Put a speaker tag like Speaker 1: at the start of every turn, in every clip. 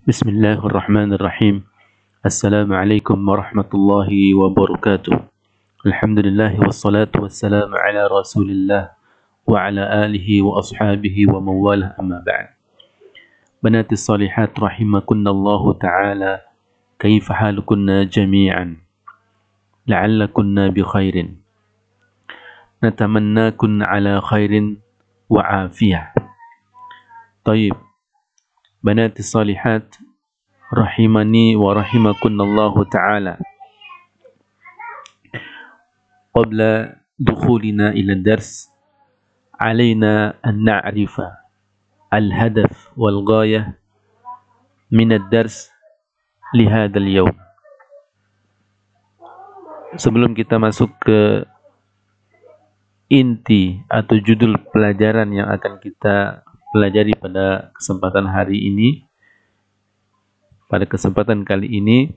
Speaker 1: Bismillahirrahmanirrahim. Assalamualaikum warahmatullahi wabarakatuh. Alhamdulillah wassalatu wassalamu ala rasulillah wa ala alihi wa ashabihi wa mawalah amma ba'd. Banati salihat rahimakunallahu ta'ala. Kaifa halukunna jami'an. La'allakunna bi khairin. Natamannakunna ala khairin wa afiyah. Tayyib. Banati salihat rahimani wa rahimakunallahu ta'ala. Qabla dukhulina ila dars علينا أن نعرف الهدف والغاية من الدرس لهذا اليوم. Sebelum kita masuk ke inti atau judul pelajaran yang akan kita pelajari pada kesempatan hari ini, pada kesempatan kali ini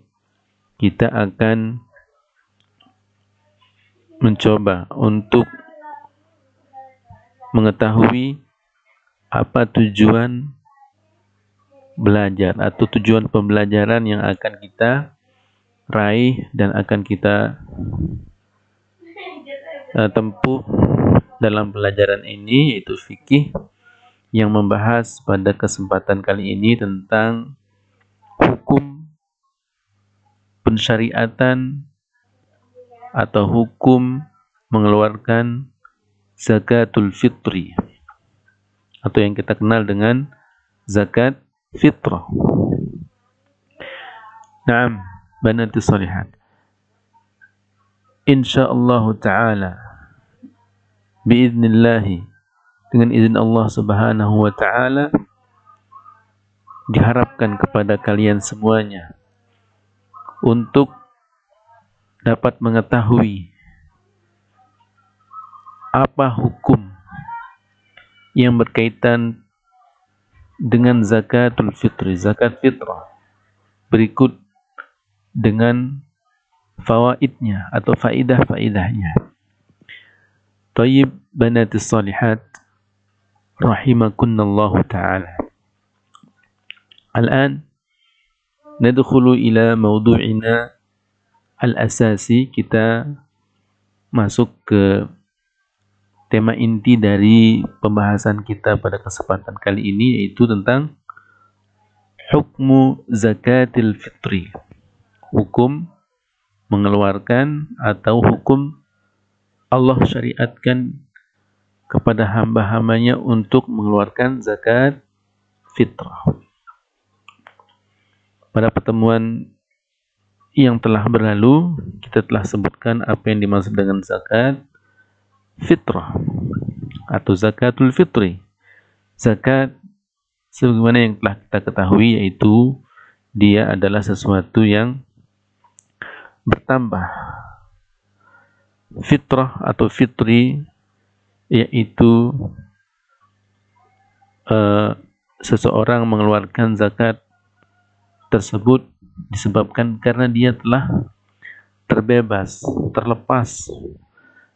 Speaker 1: kita akan mencoba untuk mengetahui apa tujuan belajar atau tujuan pembelajaran yang akan kita raih dan akan kita tempuh dalam pelajaran ini, yaitu fikih, yang membahas pada kesempatan kali ini tentang hukum pensyariatan atau hukum mengeluarkan zakatul fitri atau yang kita kenal dengan zakat fitrah. Naam, banati salihat. Insyaallah ta'ala biiznillah, dengan izin Allah Subhanahu wa ta'ala, diharapkan kepada kalian semuanya untuk dapat mengetahui apa hukum yang berkaitan dengan zakatul fitri, zakat fitrah, berikut dengan fawaidnya atau faidah-faidahnya. Tayyib, banati salihat rahimakunallahu ta'ala. Al-an nadkhulu ila mawdu'ina al-asasi. Kita masuk ke tema inti dari pembahasan kita pada kesempatan kali ini, yaitu tentang hukmu zakatil fitri, hukum mengeluarkan atau hukum Allah syariatkan kepada hamba-hambanya untuk mengeluarkan zakat fitrah. Pada pertemuan yang telah berlalu, kita telah sebutkan apa yang dimaksud dengan zakat fitrah atau zakatul fitri. Zakat, sebagaimana yang telah kita ketahui, yaitu dia adalah sesuatu yang bertambah. Fitrah atau fitri yaitu seseorang mengeluarkan zakat tersebut disebabkan karena dia telah terbebas, terlepas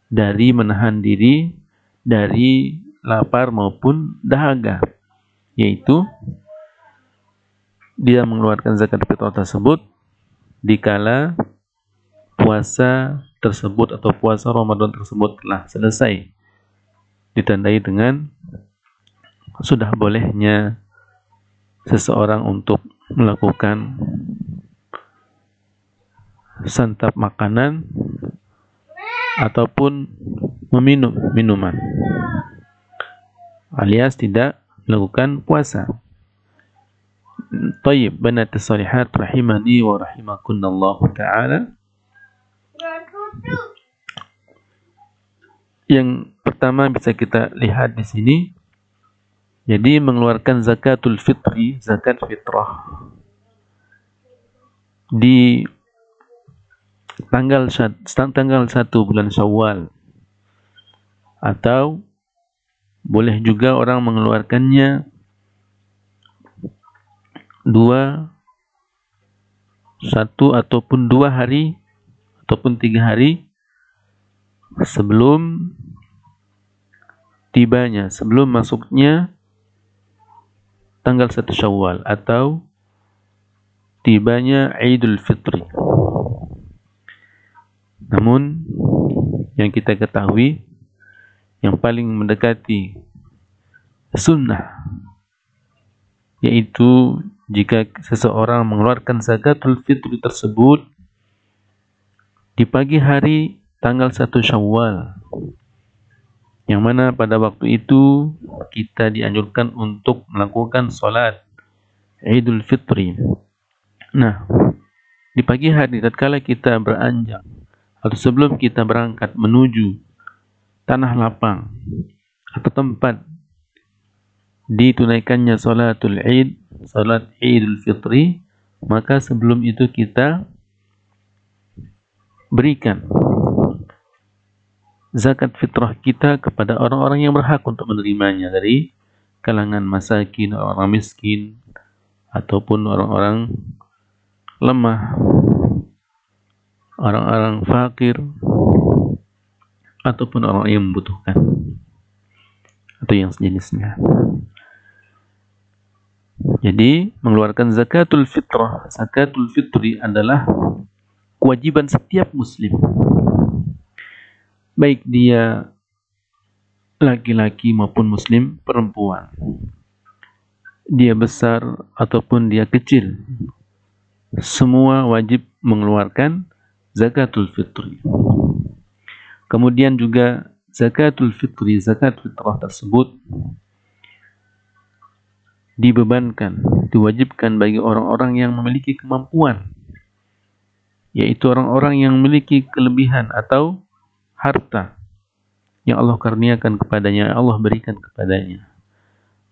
Speaker 1: dari menahan diri dari lapar maupun dahaga, yaitu dia mengeluarkan zakat fitrah tersebut dikala puasa tersebut atau puasa Ramadan tersebut telah selesai, ditandai dengan sudah bolehnya seseorang untuk melakukan santap makanan ataupun meminum minuman, alias tidak melakukan puasa. Tayyib, banati salihat rahimani wa rahimakunallahu ta'ala. Yang pertama bisa kita lihat di sini, jadi mengeluarkan zakatul fitri, zakat fitrah, di tanggal 1 bulan Syawal, atau boleh juga orang mengeluarkannya 1 ataupun 2 hari ataupun 3 hari sebelum tibanya, sebelum masuknya tanggal 1 Syawal, atau tibanya Idul Fitri. Namun yang kita ketahui yang paling mendekati sunnah yaitu jika seseorang mengeluarkan zakatul fitri tersebut di pagi hari tanggal 1 Syawal, yang mana pada waktu itu kita dianjurkan untuk melakukan sholat Idul Fitri. Nah, di pagi hari tatkala kita beranjak atau sebelum kita berangkat menuju tanah lapang atau tempat ditunaikannya sholatul Id, sholat Idul Fitri, maka sebelum itu kita berikan zakat fitrah kita kepada orang-orang yang berhak untuk menerimanya dari kalangan masakin, orang miskin, ataupun orang-orang lemah, orang-orang fakir, ataupun orang yang membutuhkan atau yang sejenisnya. Jadi mengeluarkan zakatul fitrah, zakatul fitri adalah kewajiban setiap muslim, baik dia laki-laki maupun muslim perempuan, dia besar ataupun dia kecil, semua wajib mengeluarkan zakatul fitri. Kemudian juga zakatul fitri, zakat fitrah tersebut dibebankan, diwajibkan bagi orang-orang yang memiliki kemampuan, yaitu orang-orang yang memiliki kelebihan atau harta yang Allah karuniakan kepadanya, Allah berikan kepadanya.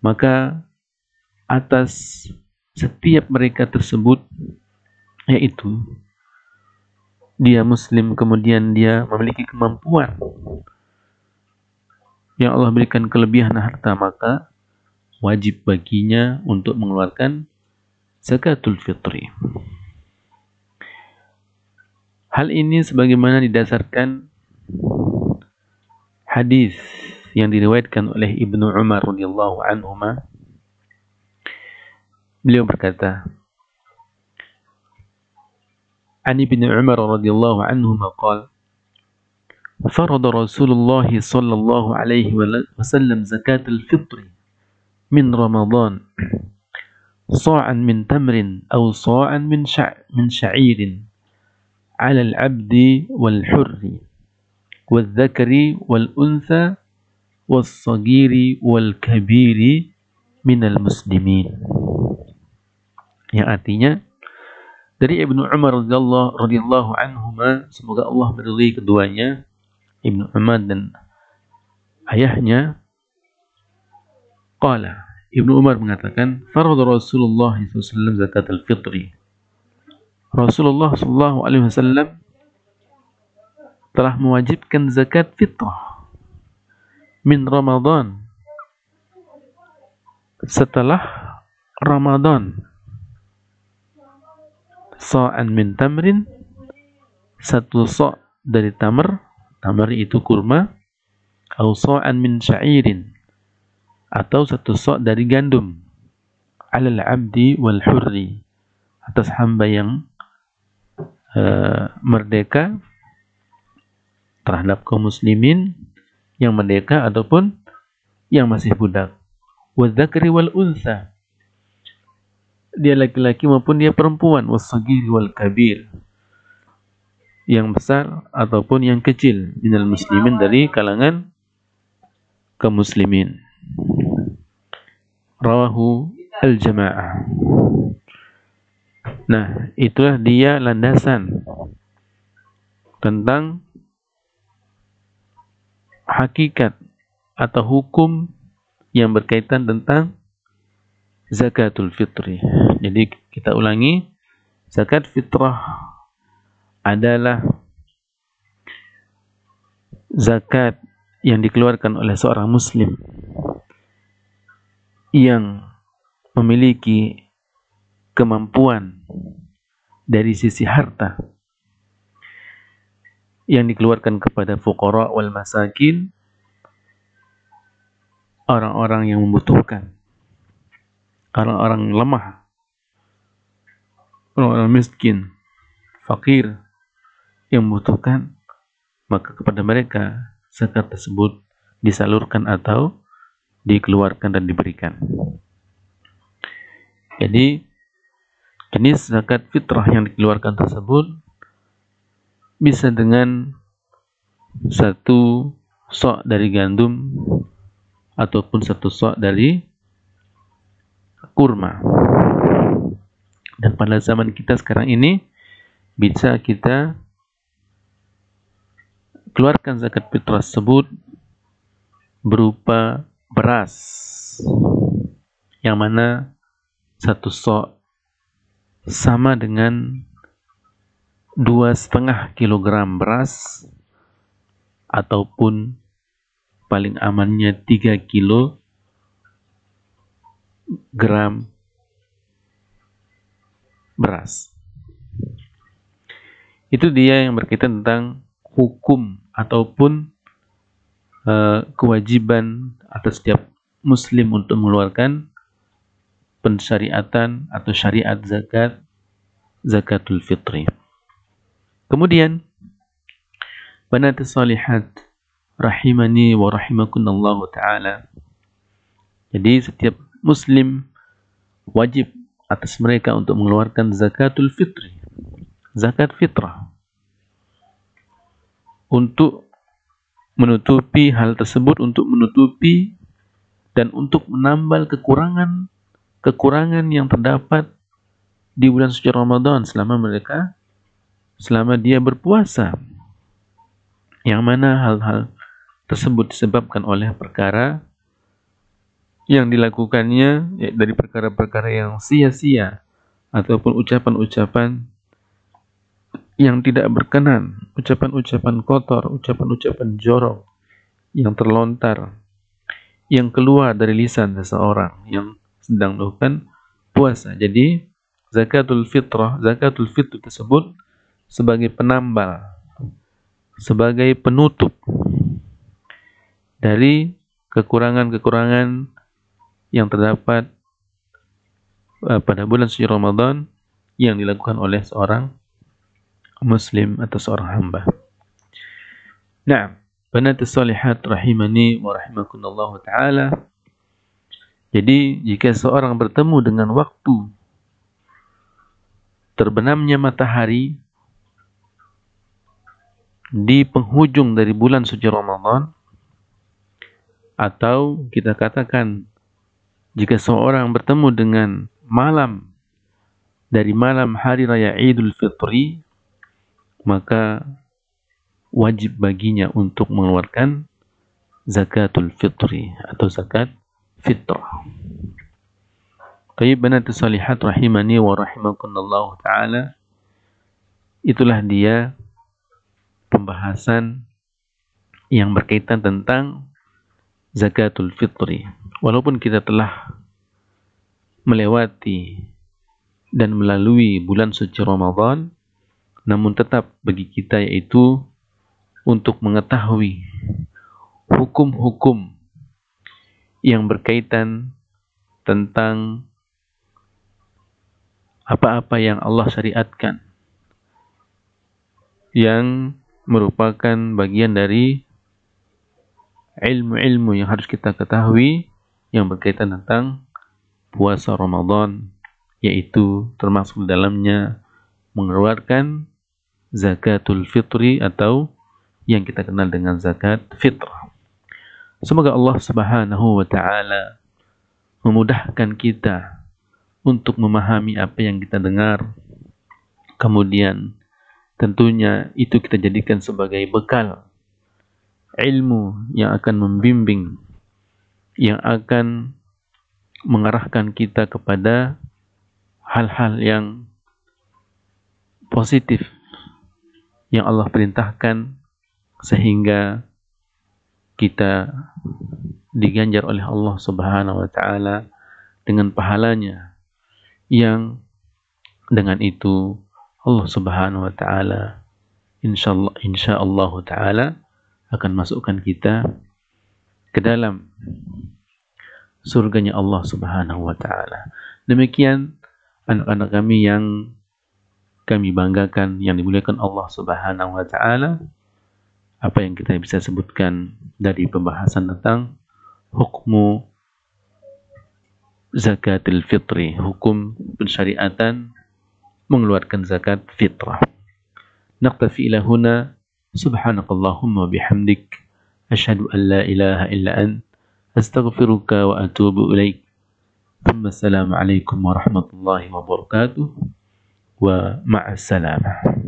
Speaker 1: Maka atas setiap mereka tersebut, yaitu dia muslim kemudian dia memiliki kemampuan yang Allah berikan kelebihan harta, maka wajib baginya untuk mengeluarkan zakatul fitri. Hal ini sebagaimana didasarkan hadis yang diriwayatkan oleh Ibnu Umar radhiyallahu anhuma. Beliau berkata, "An Ibnu Umar radhiyallahu anhuma qala, farada Rasulullah sallallahu alaihi wasallam zakatul fitri min Ramadan صاعا من تمر أو صاعا من شعير على العبد والحر والذكر والأنثى والصغير والكبير من المسلمين." Yang artinya dari Ibnu Umar radhiyallahu anhuma, semoga Allah meridhai keduanya, Ibnu Umar dan ayahnya, qala, Ibnu Umar mengatakan, farada Rasulullah SAW zakat al-fitri. Rasulullah SAW telah mewajibkan zakat fitrah min Ramadan, setelah Ramadan, sa'an min tamrin, satu sa' dari tamar, tamar itu kurma, atau sa'an min sya'irin, atau satu sa' dari gandum, alal abdi wal hurri, atas hamba yang merdeka terhadap kaum muslimin yang merdeka ataupun yang masih budak, wadzakari wal untha, dia laki-laki maupun dia perempuan, wassagiri wal kabir, yang besar ataupun yang kecil, minal muslimin, dari kalangan kaum muslimin. Rawahu al-jamaah. Nah, itulah dia landasan tentang hakikat atau hukum yang berkaitan tentang zakatul fitri. Jadi kita ulangi, zakat fitrah adalah zakat yang dikeluarkan oleh seorang muslim yang memiliki kemampuan dari sisi harta, yang dikeluarkan kepada fuqara wal masakin, orang-orang yang membutuhkan, orang-orang lemah, orang-orang miskin, fakir yang membutuhkan, maka kepada mereka zakat tersebut disalurkan atau dikeluarkan dan diberikan. Jadi jenis zakat fitrah yang dikeluarkan tersebut bisa dengan 1 sok dari gandum ataupun 1 sok dari kurma. Dan pada zaman kita sekarang ini bisa kita keluarkan zakat fitrah tersebut berupa beras, yang mana 1 sok sama dengan 2,5 kilogram beras, ataupun paling amannya 3 kilogram beras. Itu dia yang berkaitan tentang hukum ataupun kewajiban atas setiap muslim untuk mengeluarkan pensyariatan atau syariat zakatul fitri. Kemudian banatus salihat rahimani wa rahimakunallahu ta'ala. Jadi setiap muslim wajib atas mereka untuk mengeluarkan zakatul fitri, zakat fitrah, untuk menutupi hal tersebut, untuk menutupi dan untuk menambal kekurangan yang terdapat di bulan suci Ramadan selama dia berpuasa, yang mana hal-hal tersebut disebabkan oleh perkara yang dilakukannya dari perkara-perkara yang sia-sia ataupun ucapan-ucapan yang tidak berkenan, ucapan-ucapan kotor, ucapan-ucapan jorok yang terlontar, yang keluar dari lisan seseorang yang sedang melakukan puasa. Jadi zakatul fitr tersebut sebagai penambal, sebagai penutup dari kekurangan-kekurangan yang terdapat pada bulan suci Ramadan yang dilakukan oleh seorang muslim atau seorang hamba. Nah, banatus salihat rahimani wa rahimakunallahu ta'ala. Jadi jika seorang bertemu dengan waktu terbenamnya matahari di penghujung dari bulan suci Ramadan, atau kita katakan jika seorang bertemu dengan malam dari malam hari raya Idul Fitri, maka wajib baginya untuk mengeluarkan zakatul fitri atau zakat fitrah. Tayyib banatus salihat rahimani wa rahimakunallahu ta'ala. Itulah dia pembahasan yang berkaitan tentang zakatul fitri. Walaupun kita telah melewati dan melalui bulan suci Ramadan, namun tetap bagi kita yaitu untuk mengetahui hukum-hukum yang berkaitan tentang apa-apa yang Allah syariatkan, yang merupakan bagian dari ilmu-ilmu yang harus kita ketahui yang berkaitan tentang puasa Ramadan, yaitu termasuk dalamnya mengeluarkan zakatul fitri atau yang kita kenal dengan zakat fitrah. Semoga Allah Subhanahu wa ta'ala memudahkan kita untuk memahami apa yang kita dengar, kemudian tentunya itu kita jadikan sebagai bekal ilmu yang akan membimbing, yang akan mengarahkan kita kepada hal-hal yang positif yang Allah perintahkan, sehingga kita diganjar oleh Allah Subhanahu wa ta'ala dengan pahalanya, yang dengan itu Allah Subhanahu wa ta'ala insyaallah ta'ala akan masukkan kita ke dalam surganya Allah Subhanahu wa ta'ala. Demikian anak-anak kami yang kami banggakan yang dimuliakan Allah Subhanahu wa taala, apa yang kita bisa sebutkan dari pembahasan tentang hukmu zakatul fitri, hukum pensyariatan mengeluarkan zakat fitrah. Naktafi ila huna, subhanakallahumma bihamdik, asyhadu an la ilaha illa ant, astaghfiruka wa atubu ilaik. Assalamualaikum warahmatullahi wabarakatuh, wa ma'assalamah.